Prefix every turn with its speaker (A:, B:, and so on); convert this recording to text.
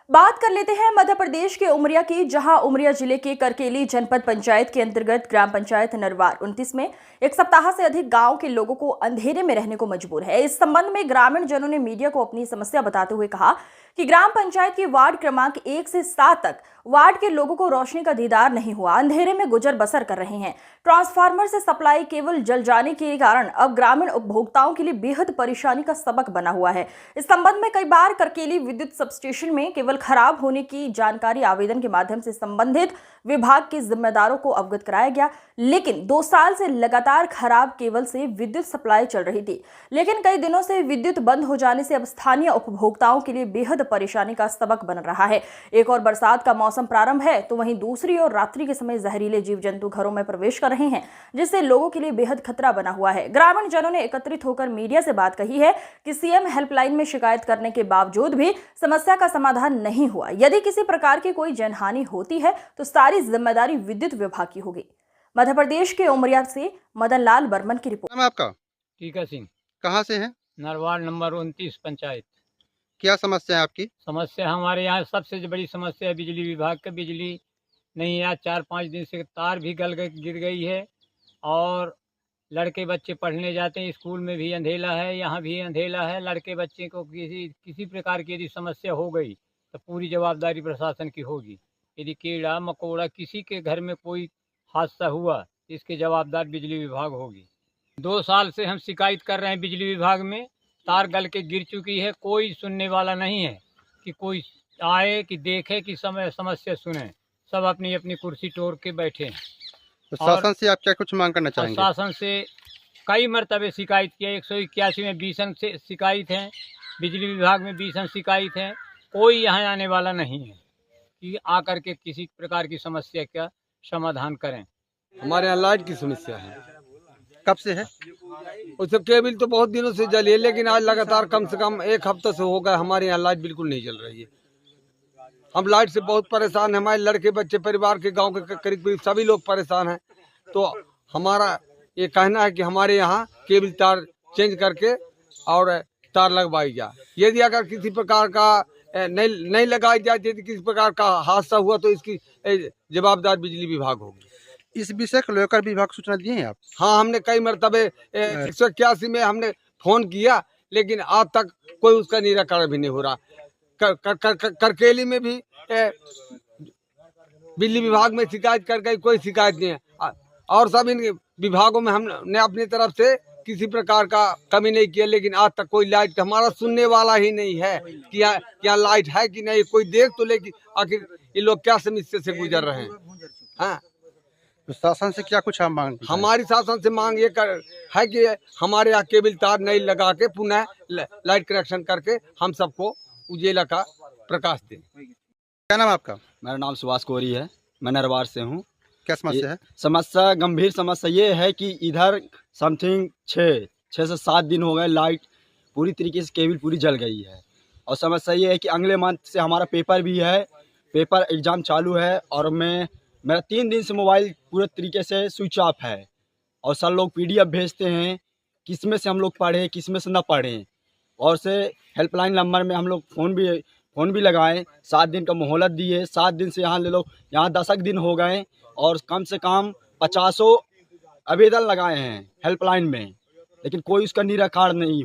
A: बात कर लेते हैं मध्य प्रदेश के उमरिया की, जहां उमरिया जिले के करकेली जनपद पंचायत के अंतर्गत ग्राम पंचायत नरवार 29 में एक सप्ताह से अधिक गांव के लोगों को अंधेरे में रहने को मजबूर है। इस संबंध में ग्रामीण जनों ने मीडिया को अपनी समस्या बताते हुए कहा कि ग्राम पंचायत की वार्ड क्रमांक 1 से 7 तक वार्ड के लोगों को रोशनी का दीदार नहीं हुआ, अंधेरे में गुजर बसर कर रहे हैं। ट्रांसफार्मर से सप्लाई केवल जल जाने के कारण अब ग्रामीण उपभोक्ताओं के लिए बेहद परेशानी का सबक बना हुआ है। इस संबंध में कई बार करकेली विद्युत सब स्टेशन में केवल खराब होने की जानकारी आवेदन के माध्यम से संबंधित विभाग के जिम्मेदारों को अवगत कराया गया, लेकिन 2 साल से लगातार खराब केबल से विद्युत सप्लाई चल रही थी। लेकिन कई दिनों से विद्युत बंद हो जाने से अब स्थानीय उपभोक्ताओं के लिए बेहद परेशानी का सबक बन रहा है। एक और बरसात का मौसम प्रारंभ है, तो वहीं दूसरी ओर रात्रि के समय जहरीले जीव जंतु घरों में प्रवेश कर रहे हैं, जिससे लोगों के लिए बेहद खतरा बना हुआ है। ग्रामीण जनों ने एकत्रित होकर मीडिया से बात कही है कि सीएम हेल्पलाइन में शिकायत करने के बावजूद भी समस्या का समाधान नहीं हुआ। यदि किसी प्रकार की कोई जनहानि होती है तो सारी जिम्मेदारी विद्युत विभाग की होगी। मध्य प्रदेश के उमरिया से मदन लाल बर्मन की रिपोर्ट।
B: नाम है आपका?
C: टीका सिंह,
B: कहाँ से हैं?
C: नरवार नंबर 29 पंचायत।
B: क्या समस्या है आपकी?
C: समस्या हमारे यहाँ सबसे बड़ी समस्या है बिजली विभाग का। बिजली नहीं है, 4-5 दिन से तार भी गिर गई है और लड़के बच्चे पढ़ने जाते हैं, स्कूल में भी अंधेला है, यहाँ भी अंधेला है। लड़के बच्चे को किसी प्रकार की यदि समस्या हो गई तो पूरी जवाबदारी प्रशासन की होगी। यदि कीड़ा मकोड़ा किसी के घर में कोई हादसा हुआ तो इसके जवाबदार बिजली विभाग होगी। 2 साल से हम शिकायत कर रहे हैं बिजली विभाग में, तार गल के गिर चुकी है, कोई सुनने वाला नहीं है कि कोई आए कि देखे कि समस्या सुने। सब अपनी अपनी कुर्सी तोड़ के बैठे हैं।
B: तो शासन से आप क्या कुछ मांग करना चाहेंगे?
C: शासन से कई मरतबे शिकायत किया, 181 में बीसन से शिकायत है, बिजली विभाग में बीसन शिकायत है। कोई यहाँ आने वाला नहीं है कि आकर के किसी प्रकार की समस्या का समाधान करें।
D: हमारे यहाँ लाइट की समस्या है।
B: कब से है?
D: उससे केबल तो बहुत दिनों से जली है, लेकिन आज लगातार कम से कम 1 हफ्ते से हो गया हमारे यहाँ लाइट बिल्कुल नहीं जल रही है। हम लाइट से बहुत परेशान हैं। हमारे लड़के बच्चे परिवार के गांव के करीब सभी लोग परेशान हैं। तो हमारा ये कहना है कि हमारे यहाँ केबल तार चेंज करके और तार लगवाई जाए। यदि अगर किसी प्रकार का नहीं लगाई जाए, यदि किसी प्रकार का हादसा हुआ तो इसकी जवाबदार बिजली विभाग होगी।
B: इस विषय को लेकर विभाग सूचना दिए हैं आप?
D: हाँ, हमने कई मरतबे 181 में हमने फोन किया, लेकिन आज तक कोई उसका निराकरण भी नहीं हो रहा। करकेली में भी बिजली विभाग में शिकायत कर गई, कोई शिकायत नहीं है। और सब इन विभागों में हमने अपनी तरफ से किसी प्रकार का कमी नहीं किया, लेकिन आज तक कोई लाइट हमारा सुनने वाला ही नहीं है कि यहाँ लाइट है कि नहीं। कोई देख तो लेकिन आखिर ये लोग क्या समस्या से गुजर रहे हैं। हाँ,
B: तो शासन से क्या कुछ आप मांग?
D: हमारी शासन से मांग ये है कि हमारे यहाँ केबल तार नहीं लगा के पुनः लाइट कनेक्शन करके हम सबको उजेला का प्रकाश दें।
B: क्या नाम है आपका?
E: मेरा नाम सुभाष कोरी है, मैं नरवार से हूँ।
B: क्या समस्या है?
E: समस्या, गंभीर समस्या ये है कि इधर समथिंग 6 से 7 दिन हो गए, लाइट पूरी तरीके से केबल पूरी जल गई है। और समस्या ये है कि अगले मंथ से हमारा पेपर भी है, पेपर एग्ज़ाम चालू है और मेरा 3 दिन से मोबाइल पूरे तरीके से स्विच ऑफ है। और सर लोग PDF भेजते हैं, किस में से हम लोग पढ़ें किस में से ना पढ़ें। और से हेल्पलाइन नंबर में हम लोग फ़ोन भी लगाएं, 7 दिन का मोहलत दिए। 7 दिन से यहाँ ले लो, यहाँ 10 दिन हो गए और कम से कम 50 आवेदन लगाए हैं हेल्पलाइन में, लेकिन कोई उसका निराकरण नहीं।